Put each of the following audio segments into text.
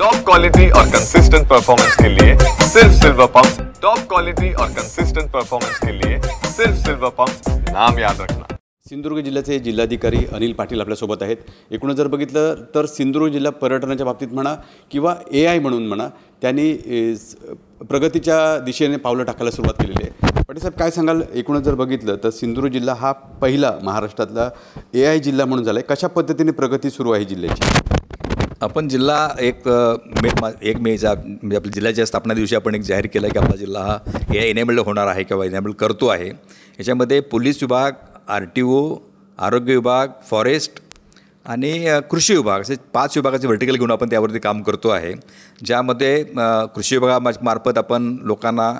Top quality और consistent performance के लिए सिर्फ सिल्वर पंप। टॉप क्वालिटी और कंसिस्टेंट परफॉर्मेंस के लिए सिर्फ सिल्वर पंप, नाम याद रखना। सिंधुदुर्ग जिल्ह्याचे जिल्हाधिकारी अनिल पाटील आपल्यासोबत आहेत। एकूणच जर बघितलं तर सिंधुदुर्ग जिल्हा पर्यटनाच्या बाबतीत म्हणा किंवा AI म्हणून म्हणा, त्यांनी प्रगतीच्या दिशेने पावलं टाकायला सुरुवात केलेली आहे। पाटील साहेब, काय सांगाल? एकूणच जर बघितलं तर सिंधुदुर्ग जिल्हा हा पहिला महाराष्ट्रातला AI जिल्हा म्हणून झाला आहे। कशा पद्धतीने प्रगती सुरू आहे जिल्ह्याची? आपण जिल्हा एक मेचा म्हणजे आपल्या जिल्ह्याच्या स्थापना दिवशी आपण एक जाहीर केलं की आपला जिल्हा हा AI एनेबल्ड होणार आहे किंवा एनेबल्ड करतो आहे। याच्यामध्ये पोलीस विभाग, RTO, आरोग्य विभाग, फॉरेस्ट आणि कृषी विभाग असे 5 विभागाचे व्हर्टिकल घेऊन आपण त्यावरती काम करतो आहे। ज्यामध्ये कृषी विभागामार्फत आपण लोकांना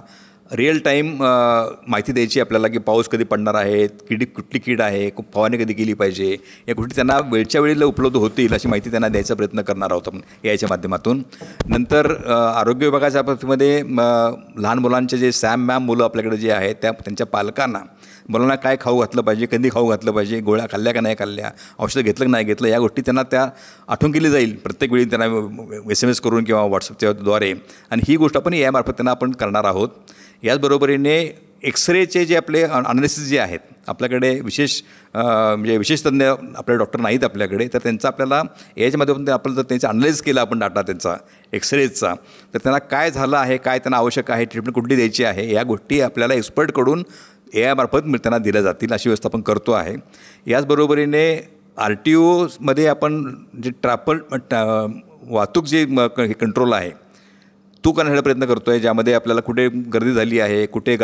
रिअल टाईम माहिती द्यायची आपल्याला की पाऊस कधी पडणार आहे, कुठली कीड आहे, फवारणी कधी केली पाहिजे, या गोष्टी त्यांना वेळच्या वेळेला उपलब्ध होतील अशी माहिती त्यांना द्यायचा प्रयत्न करणार आहोत आपण याच्या माध्यमातून। नंतर आरोग्य विभागाच्या बाबतीमध्ये लहान मुलांचे जे मॅम मुलं आपल्याकडे जे आहेत त्यांच्या पालकांना मुलांना काय खाऊ घातलं पाहिजे, कधी खाऊ घातलं पाहिजे, गोळ्या खाल्ल्या का नाही खाल्ल्या, औषधं घेतलं की नाही घेतलं, या गोष्टी त्यांना त्या आठवण केली जाईल प्रत्येक वेळी त्यांना SMS करून किंवा WhatsAppच्या द्वारे। आणि ही गोष्ट आपण AI मार्फत त्यांना आपण करणार आहोत। याचबरोबरीने एक्सरेचे जे आपले अनालिसिस जे आहेत आपल्याकडे म्हणजे विशेष तज्ञ आपले डॉक्टर नाहीत आपल्याकडे, तर त्यांचा आपल्याला याच्या माध्यमातून आपण जर त्यांचा अनालिसिस केला आपण डाटा त्यांचा एक्सरेचा, तर त्यांना काय झालं आहे, काय त्यांना आवश्यक आहे, ट्रीटमेंट कुठली द्यायची आहे, या गोष्टी आपल्याला एक्सपर्टकडून AI मार्फत त्यांना दिल्या जातील अशी व्यवस्था आपण करतो आहे। याचबरोबरीने RTOमध्ये आपण जे वाहतूक जे कंट्रोल आहे तो करण्याचा प्रयत्न करतो आहे। ज्यामध्ये आपल्याला कुठे गर्दी झाली आहे, कुठे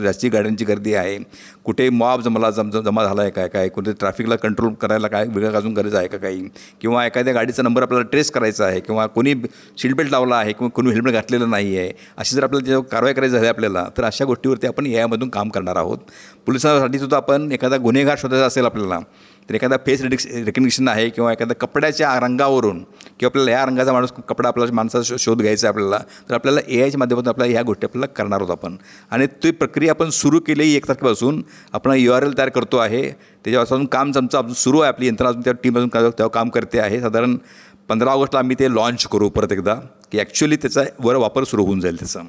जास्ती गाड्यांची गर्दी आहे, कुठे मॉब जमा झाला आहे काय, कुठे ट्रॅफिकला कंट्रोल करायला काय वेगळं अजून गरज आहे का काही, किंवा एखाद्या गाडीचा नंबर आपल्याला ट्रेस करायचा आहे, किंवा कोणी सीट बेल्ट लावला आहे किंवा कोणी हेल्मेट घातलेलं नाही आहे, अशी जर आपल्याला जेव्हा कारवाई करायची झाली आपल्याला, तर अशा गोष्टीवरती आपण AI काम करणार आहोत। पोलिसांसाठी सुद्धा आपण एखादा गुन्हेगार शोधायचा असेल आपल्याला, तर एखादा फेस रेकग्निशन आहे किंवा एखाद्या कपड्याच्या रंगावरून किंवा आपल्याला ह्या रंगाचा कपडा आपल्याला माणसाचा शोध घ्यायचा आहे आपल्याला, तर आपल्याला AIच्या माध्यमातून आपल्याला ह्या गोष्टी आपल्याला करणार आहोत आपण। आणि ती प्रक्रिया आपण सुरू केली 1 तारखेपासून आपण URL तयार करतो आहे। त्याच्यापासून काम आमचं सुरू आहे, आपली यंत्रणा अजून त्या टीम अजून तेव्हा काम करते आहे। साधारण 15 ऑगस्टला आम्ही ते लॉन्च करू परत एकदा, की ॲक्च्युअली त्याचा वापर सुरू होऊन जाईल त्याचा।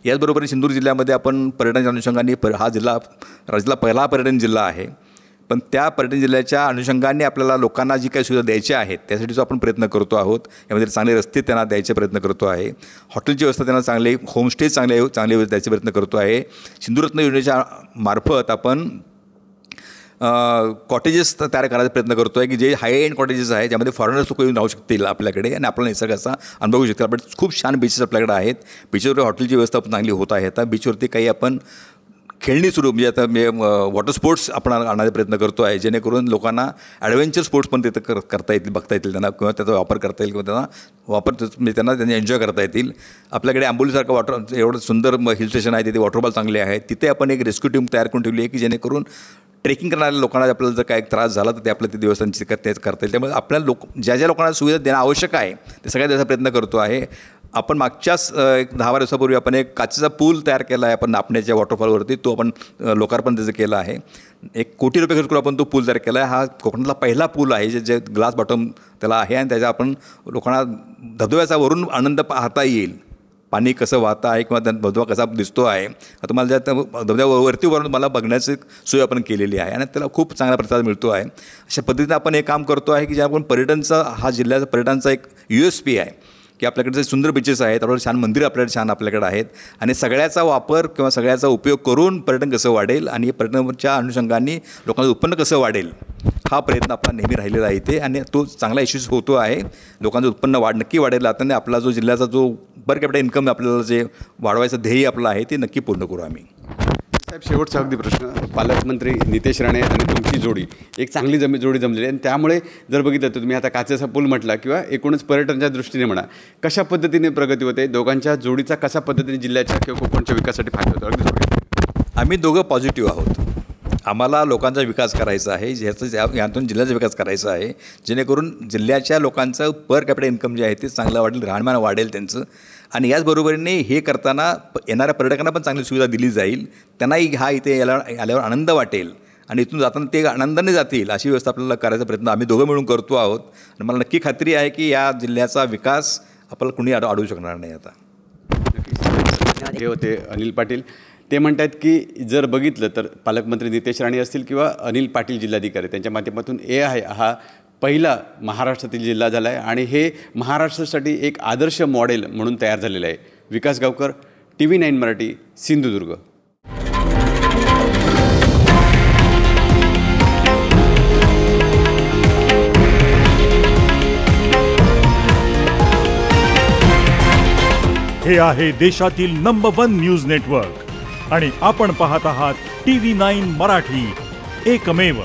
याचबरोबर सिंधुदुर्ग जिल्ह्यामध्ये आपण पर्यटनाच्या अनुषंगाने हा जिल्हा राज्यातला पहिला पर्यटन जिल्हा आहे, पण त्या पर्यटन जिल्ह्याच्या अनुषंगाने आपल्याला लोकांना जी काही सुविधा द्यायच्या आहेत त्यासाठीच आपण प्रयत्न करतो आहोत। यामध्ये चांगले रस्ते त्यांना द्यायचे प्रयत्न करतो आहे, हॉटेलची व्यवस्था त्यांना चांगले, होमस्टे चांगले द्यायचे प्रयत्न करतो आहे। सिंधुरत्न योजनेच्या मार्फत आपण कॉटेजेस तयार करायचा प्रयत्न करतो आहे की जे हाय एंड कॉटेजेस आहेत, ज्यामध्ये फॉरेनर्स लोक येऊन राहू शकतील आपल्याकडे आणि आपल्याला निसर्गाचा अनुभव घेऊ शकतील। आपल्याकडे खूप छान बीचेस आपल्याकडे आहेत, बीचवर हॉटेलची व्यवस्था चांगली होत आहे। आता बीचवरती काही आपण खेळणी सुरू म्हणजे आता वॉटर स्पोर्ट्स आपण आणण्याचा प्रयत्न करतो आहे, जेणेकरून लोकांना ॲडव्हेंचर स्पोर्ट्स पण तिथं करता येतील, बघता येतील त्यांना, किंवा त्याचा वापर करता येईल, किंवा त्यांना एन्जॉय करता येतील। आपल्याकडे आंबोलीसारखं एवढं सुंदर हिल स्टेशन आहे, तिथे वॉटरबॉल चांगले आहेत, तिथे आपण एक रेस्क्यू टीम तयार करून ठेवली आहे की जेणेकरून ट्रेकिंग करणाऱ्या लोकांना आपल्याला जर काय त्रास झाला तर ते आपल्या ते देवस्थानची करता येईल। त्यामुळे आपल्याला ज्या लोकांना सुविधा देणं आवश्यक आहे ते सगळ्या द्यायचा प्रयत्न करतो आहे। आपण मागच्याच एक 10 दिवसापूर्वी आपण एक काचेचा पूल तयार केला आहे आपण नापण्याच्या वॉटरफॉलवरती, तो आपण लोकार्पण त्याचं केलं आहे। 1 कोटी रुपये खर्च करून आपण तो पूल तयार केला आहे। हा कोकणातला पहिला पूल आहे जे ग्लास बॉटम त्याला आहे, आणि त्याचा आपण लोकांना धबधब्याचा वरून आनंद पाहता येईल, पाणी कसं वाहतं आहे किंवा धबधबा कसा दिसतो आहे, तुम्हाला ज्या धबधब्यावरती वरून मला बघण्याची सोय आपण केलेली आहे आणि त्याला खूप चांगला प्रतिसाद मिळतो आहे। अशा पद्धतीने आपण हे काम करतो आहे की जे आपण हा जिल्ह्याचा पर्यटनाचा एक USP आहे की आपल्याकडे जे सुंदर बीचेस आहेत, आपल्याकडे छान मंदिरं आपल्याकडे आहेत, आणि सगळ्याचा वापर किंवा सगळ्याचा उपयोग करून पर्यटन कसं वाढेल आणि पर्यटनाच्या अनुषंगाने लोकांचं उत्पन्न कसं वाढेल हा प्रयत्न आपला नेहमी राहिलेला आहे इथे, आणि तो चांगला यशस्वी होतो आहे। लोकांचं उत्पन्न नक्की वाढेल आता, आपला जो जिल्ह्याचा जो पर कॅपिटा इन्कम आपल्याला जे वाढवायचं ध्येय आपलं आहे ते नक्की पूर्ण करू आम्ही। साहेब, शेवटचा अगदी प्रश्न, पालकमंत्री नितेश राणे आणि तुमची जोडी एक चांगली जोडी जमलेली आहे, आणि त्यामुळे जर बघितलं तर तुम्ही आता काचेचा पूल म्हटला किंवा एकूणच पर्यटनाच्या दृष्टीने म्हणा, कशा पद्धतीने प्रगती होते, दोघांच्या जोडीचा कशा पद्धतीने जिल्ह्याच्या किंवा कोकणच्या विकासासाठी फायदा होतो? अगदी आम्ही दोघं पॉझिटिव्ह आहोत। आम्हाला लोकांचा विकास करायचा आहे, यातून जिल्ह्याचा विकास करायचा आहे, जेणेकरून जिल्ह्याच्या लोकांचं पर कॅपिटा इन्कम जे आहे ते चांगलं वाढेल, राहणीमान वाढेल त्यांचं, आणि याचबरोबरीने हे करताना येणाऱ्या पर्यटकांना पण चांगली सुविधा दिली जाईल, त्यांनाही इथे आल्यावर आनंद वाटेल, आणि इथून जाताना ते आनंदाने जातील अशी व्यवस्था आपल्याला करायचा प्रयत्न आम्ही दोघं मिळून करतो आहोत। आणि मला नक्की खात्री आहे की या जिल्ह्याचा विकास आपल्याला कुणी अडवू शकणार नाही आता. हे होते अनिल पाटील. ते म्हणतात की जर बघितलं तर पालकमंत्री नितेश राणे असतील किंवा अनिल पाटील जिल्हाधिकारी त्यांच्या माध्यमातून AI हा पहिला महाराष्ट्रातील जिल्हा झाला आहे आणि हे महाराष्ट्रासाठी एक आदर्श मॉडेल म्हणून तयार झालेलं आहे. विकास गावकर, TV9 मराठी, सिंधुदुर्ग. हे आहे देशातील नंबर 1 न्यूज नेटवर्क आणि आपण पाहत आहात TV9 मराठी, एकमेव.